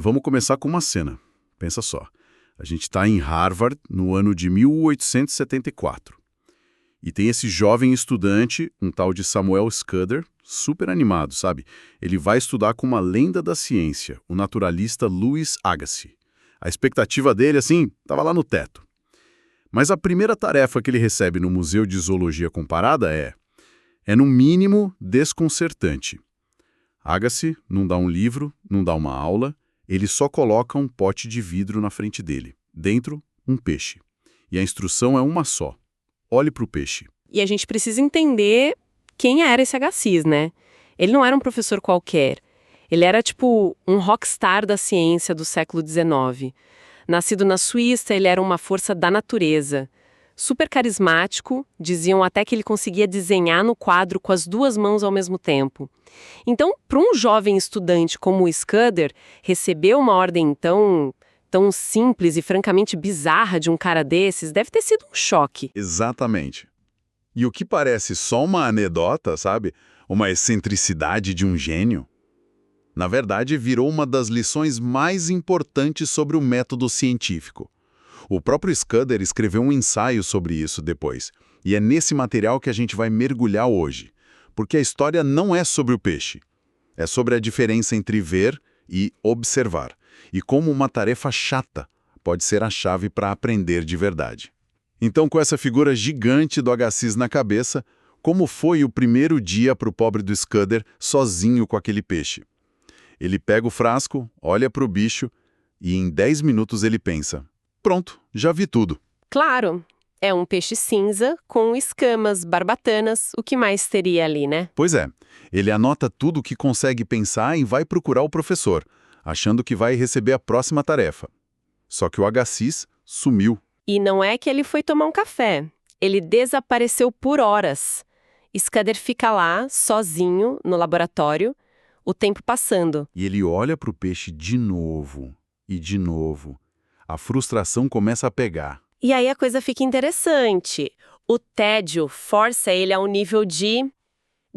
Vamos começar com uma cena. Pensa só. A gente está em Harvard no ano de 1874. E tem esse jovem estudante, um tal de Samuel Scudder, super animado, sabe? Ele vai estudar com uma lenda da ciência, o naturalista Louis Agassiz. A expectativa dele, assim, estava lá no teto. Mas a primeira tarefa que ele recebe no Museu de Zoologia Comparada é no mínimo desconcertante. Agassiz não dá um livro, não dá uma aula, ele só coloca um pote de vidro na frente dele. Dentro, um peixe. E a instrução é uma só. Olhe para o peixe. E a gente precisa entender quem era esse Agassiz, né? Ele não era um professor qualquer. Ele era tipo um rockstar da ciência do século XIX. Nascido na Suíça, ele era uma força da natureza. Super carismático, diziam até que ele conseguia desenhar no quadro com as duas mãos ao mesmo tempo. Então, para um jovem estudante como o Scudder, receber uma ordem tão simples e francamente bizarra de um cara desses deve ter sido um choque. Exatamente. E o que parece só uma anedota, sabe? Uma excentricidade de um gênio, na verdade, virou uma das lições mais importantes sobre o método científico. O próprio Scudder escreveu um ensaio sobre isso depois, e é nesse material que a gente vai mergulhar hoje, porque a história não é sobre o peixe, é sobre a diferença entre ver e observar, e como uma tarefa chata pode ser a chave para aprender de verdade. Então, com essa figura gigante do Agassiz na cabeça, como foi o primeiro dia para o pobre do Scudder sozinho com aquele peixe? Ele pega o frasco, olha para o bicho e em 10 minutos ele pensa: pronto, já vi tudo. Claro, é um peixe cinza com escamas, barbatanas, o que mais teria ali, né? Pois é, ele anota tudo o que consegue pensar e vai procurar o professor, achando que vai receber a próxima tarefa. Só que o Agassiz sumiu. E não é que ele foi tomar um café, ele desapareceu por horas. Scudder fica lá, sozinho, no laboratório, o tempo passando. E ele olha para o peixe de novo e de novo. A frustração começa a pegar. E aí a coisa fica interessante. O tédio força ele a um nível de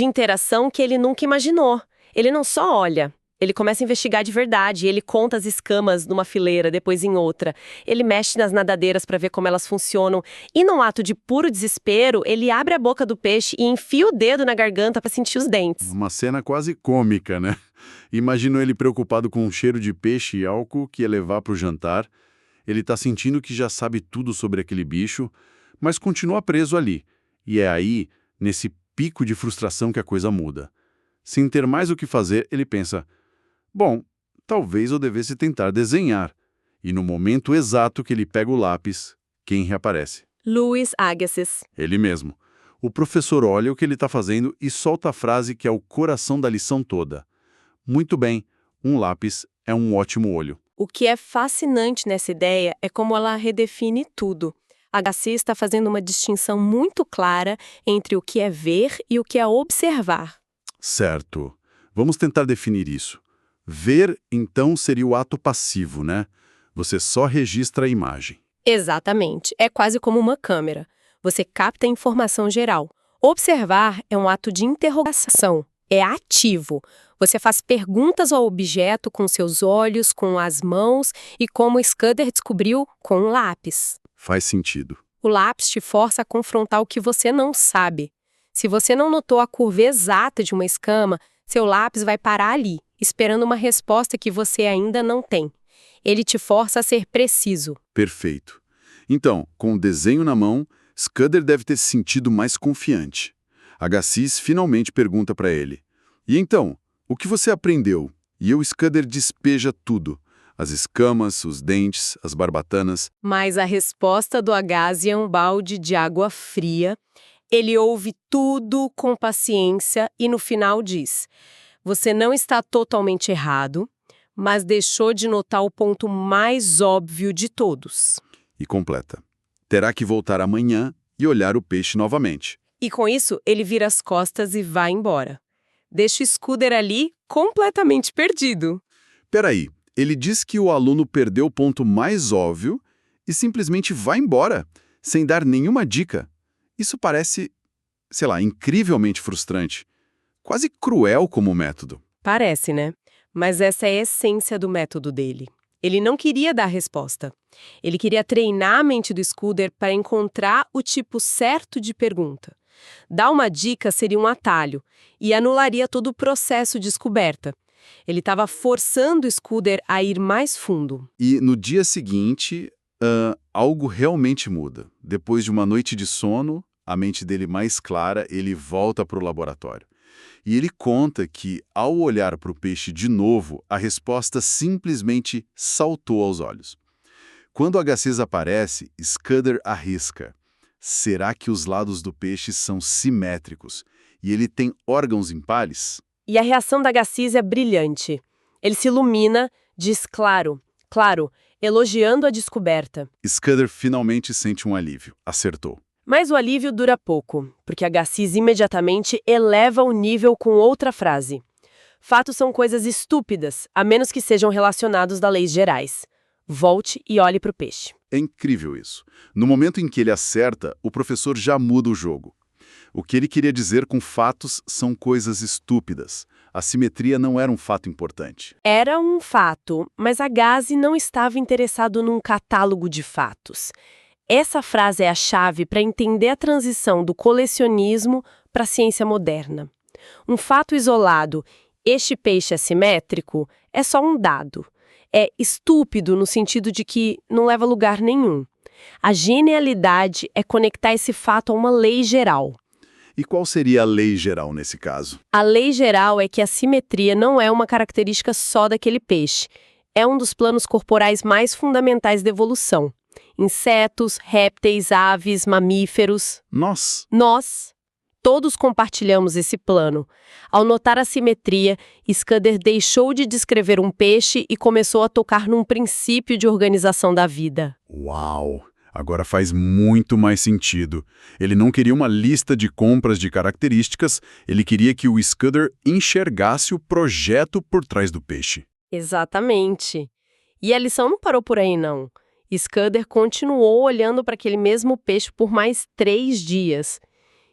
interação que ele nunca imaginou. Ele não só olha, ele começa a investigar de verdade. Ele conta as escamas numa fileira, depois em outra. Ele mexe nas nadadeiras para ver como elas funcionam. E num ato de puro desespero, ele abre a boca do peixe e enfia o dedo na garganta para sentir os dentes. Uma cena quase cômica, né? Imagino ele preocupado com o cheiro de peixe e álcool que ia levar para o jantar. Ele está sentindo que já sabe tudo sobre aquele bicho, mas continua preso ali. E é aí, nesse pico de frustração, que a coisa muda. Sem ter mais o que fazer, ele pensa: bom, talvez eu devesse tentar desenhar. E no momento exato que ele pega o lápis, quem reaparece? Louis Agassiz. Ele mesmo. O professor olha o que ele está fazendo e solta a frase que é o coração da lição toda. Muito bem, um lápis é um ótimo olho. O que é fascinante nessa ideia é como ela redefine tudo. Agassiz está fazendo uma distinção muito clara entre o que é ver e o que é observar. Certo. Vamos tentar definir isso. Ver, então, seria o ato passivo, né? Você só registra a imagem. Exatamente. É quase como uma câmera. Você capta a informação geral. Observar é um ato de interrogação. É ativo. Você faz perguntas ao objeto com seus olhos, com as mãos e, como Scudder descobriu, com um lápis. Faz sentido. O lápis te força a confrontar o que você não sabe. Se você não notou a curva exata de uma escama, seu lápis vai parar ali, esperando uma resposta que você ainda não tem. Ele te força a ser preciso. Perfeito. Então, com o desenho na mão, Scudder deve ter se sentido mais confiante. Agassiz finalmente pergunta para ele: e então, o que você aprendeu? E o Scudder despeja tudo. As escamas, os dentes, as barbatanas. Mas a resposta do Agassiz é um balde de água fria. Ele ouve tudo com paciência e no final diz: você não está totalmente errado, mas deixou de notar o ponto mais óbvio de todos. E completa: terá que voltar amanhã e olhar o peixe novamente. E com isso, ele vira as costas e vai embora. Deixa o Scudder ali completamente perdido. Peraí, ele diz que o aluno perdeu o ponto mais óbvio e simplesmente vai embora, sem dar nenhuma dica. Isso parece, sei lá, incrivelmente frustrante. Quase cruel como método. Parece, né? Mas essa é a essência do método dele. Ele não queria dar resposta. Ele queria treinar a mente do Scudder para encontrar o tipo certo de pergunta. Dar uma dica seria um atalho e anularia todo o processo de descoberta. Ele estava forçando o Scudder a ir mais fundo. E no dia seguinte, algo realmente muda. Depois de uma noite de sono, a mente dele mais clara, ele volta para o laboratório. E ele conta que, ao olhar para o peixe de novo, a resposta simplesmente saltou aos olhos. Quando o Agassiz aparece, Scudder arrisca. Será que os lados do peixe são simétricos e ele tem órgãos impares? E a reação da Agassiz é brilhante. Ele se ilumina, diz claro, claro, elogiando a descoberta. Scudder finalmente sente um alívio. Acertou. Mas o alívio dura pouco, porque Agassiz imediatamente eleva o nível com outra frase. Fatos são coisas estúpidas, a menos que sejam relacionados a leis gerais. Volte e olhe para o peixe. É incrível isso. No momento em que ele acerta, o professor já muda o jogo. O que ele queria dizer com fatos são coisas estúpidas. A simetria não era um fato importante. Era um fato, mas Agassiz não estava interessado num catálogo de fatos. Essa frase é a chave para entender a transição do colecionismo para a ciência moderna. Um fato isolado, este peixe é simétrico, é só um dado. É estúpido no sentido de que não leva a lugar nenhum. A genialidade é conectar esse fato a uma lei geral. E qual seria a lei geral nesse caso? A lei geral é que a simetria não é uma característica só daquele peixe. É um dos planos corporais mais fundamentais da evolução. Insetos, répteis, aves, mamíferos. Nós Todos compartilhamos esse plano. Ao notar a simetria, Scudder deixou de descrever um peixe e começou a tocar num princípio de organização da vida. Uau! Agora faz muito mais sentido. Ele não queria uma lista de compras de características, ele queria que o Scudder enxergasse o projeto por trás do peixe. Exatamente. E a lição não parou por aí, não. Scudder continuou olhando para aquele mesmo peixe por mais 3 dias.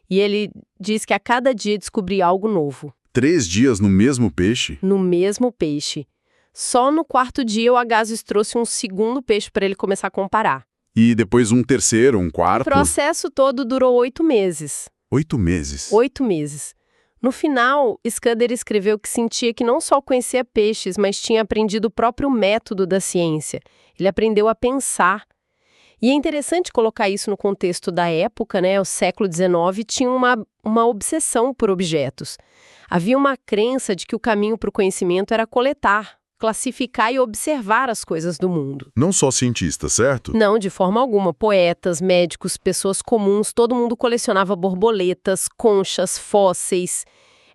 E ele diz que a cada dia descobria algo novo. 3 dias no mesmo peixe? No mesmo peixe. Só no 4º dia o Agassiz trouxe um segundo peixe para ele começar a comparar. E depois um terceiro, um quarto? O processo todo durou 8 meses. 8 meses? 8 meses. No final, Scudder escreveu que sentia que não só conhecia peixes, mas tinha aprendido o próprio método da ciência. Ele aprendeu a pensar. E é interessante colocar isso no contexto da época, né? O século XIX tinha uma obsessão por objetos. Havia uma crença de que o caminho para o conhecimento era coletar, classificar e observar as coisas do mundo. Não só cientistas, certo? Não, de forma alguma. Poetas, médicos, pessoas comuns, todo mundo colecionava borboletas, conchas, fósseis.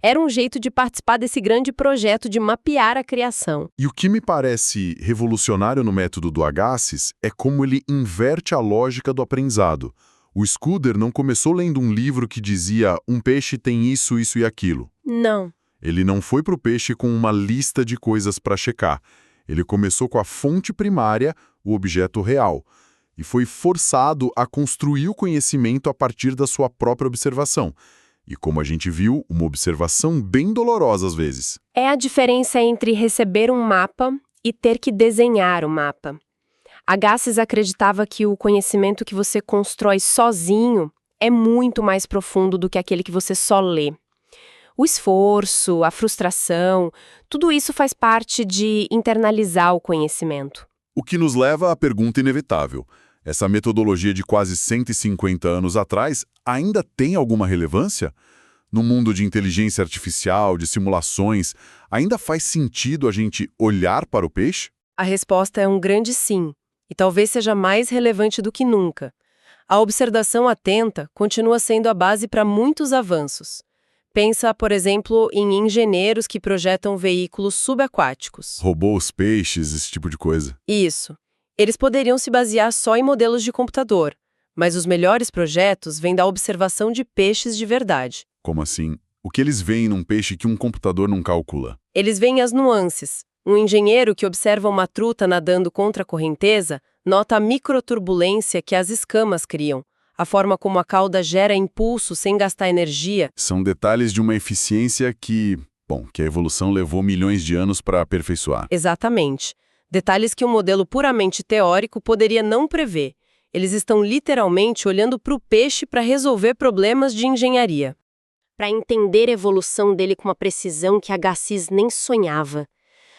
Era um jeito de participar desse grande projeto de mapear a criação. E o que me parece revolucionário no método do Agassiz é como ele inverte a lógica do aprendizado. O Scudder não começou lendo um livro que dizia um peixe tem isso, isso e aquilo. Não. Ele não foi para o peixe com uma lista de coisas para checar. Ele começou com a fonte primária, o objeto real, e foi forçado a construir o conhecimento a partir da sua própria observação. E como a gente viu, uma observação bem dolorosa às vezes. É a diferença entre receber um mapa e ter que desenhar o mapa. Agassiz acreditava que o conhecimento que você constrói sozinho é muito mais profundo do que aquele que você só lê. O esforço, a frustração, tudo isso faz parte de internalizar o conhecimento. O que nos leva à pergunta inevitável. Essa metodologia de quase 150 anos atrás ainda tem alguma relevância? No mundo de inteligência artificial, de simulações, ainda faz sentido a gente olhar para o peixe? A resposta é um grande sim, e talvez seja mais relevante do que nunca. A observação atenta continua sendo a base para muitos avanços. Pensa, por exemplo, em engenheiros que projetam veículos subaquáticos. Robôs, peixes, esse tipo de coisa. Isso. Eles poderiam se basear só em modelos de computador, mas os melhores projetos vêm da observação de peixes de verdade. Como assim? O que eles veem num peixe que um computador não calcula? Eles veem as nuances. Um engenheiro que observa uma truta nadando contra a correnteza nota a microturbulência que as escamas criam, a forma como a cauda gera impulso sem gastar energia. São detalhes de uma eficiência que Bom, que a evolução levou milhões de anos para aperfeiçoar. Exatamente. Detalhes que um modelo puramente teórico poderia não prever. Eles estão literalmente olhando para o peixe para resolver problemas de engenharia. Para entender a evolução dele com uma precisão que Agassiz nem sonhava.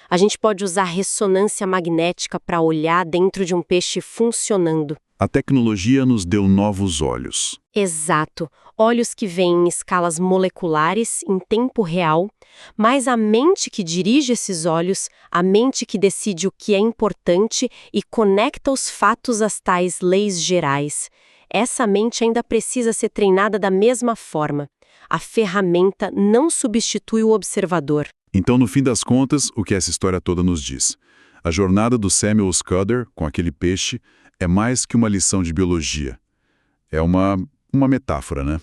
A gente pode usar ressonância magnética para olhar dentro de um peixe funcionando. A tecnologia nos deu novos olhos. Exato. Olhos que veem em escalas moleculares, em tempo real, mas a mente que dirige esses olhos, a mente que decide o que é importante e conecta os fatos às tais leis gerais. Essa mente ainda precisa ser treinada da mesma forma. A ferramenta não substitui o observador. Então, no fim das contas, o que essa história toda nos diz? A jornada do Samuel Scudder, com aquele peixe, é mais que uma lição de biologia. É uma metáfora, né?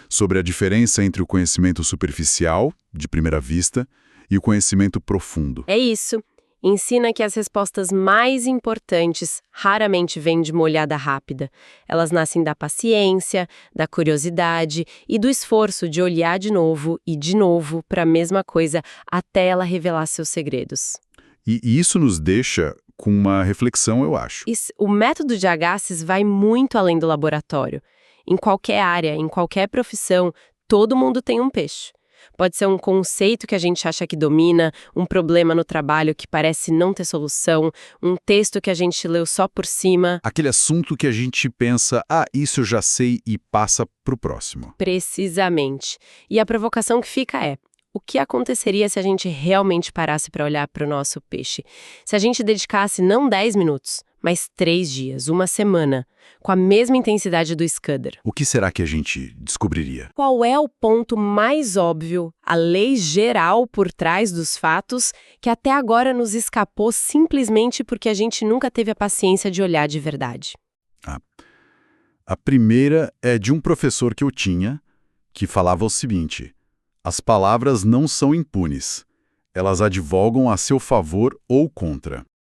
Sobre a diferença entre o conhecimento superficial, de primeira vista, e o conhecimento profundo. É isso. Ensina que as respostas mais importantes raramente vêm de uma olhada rápida. Elas nascem da paciência, da curiosidade e do esforço de olhar de novo e de novo para a mesma coisa até ela revelar seus segredos. E isso nos deixa com uma reflexão, eu acho. O método de Agassiz vai muito além do laboratório. Em qualquer área, em qualquer profissão, todo mundo tem um peixe. Pode ser um conceito que a gente acha que domina, um problema no trabalho que parece não ter solução, um texto que a gente leu só por cima. Aquele assunto que a gente pensa, isso eu já sei e passa para o próximo. Precisamente. E a provocação que fica é: o que aconteceria se a gente realmente parasse para olhar para o nosso peixe? Se a gente dedicasse não 10 minutos, mas 3 dias, uma semana, com a mesma intensidade do Scudder? O que será que a gente descobriria? Qual é o ponto mais óbvio, a lei geral por trás dos fatos, que até agora nos escapou simplesmente porque a gente nunca teve a paciência de olhar de verdade? A primeira é de um professor que eu tinha, que falava o seguinte: as palavras não são impunes. Elas advogam a seu favor ou contra.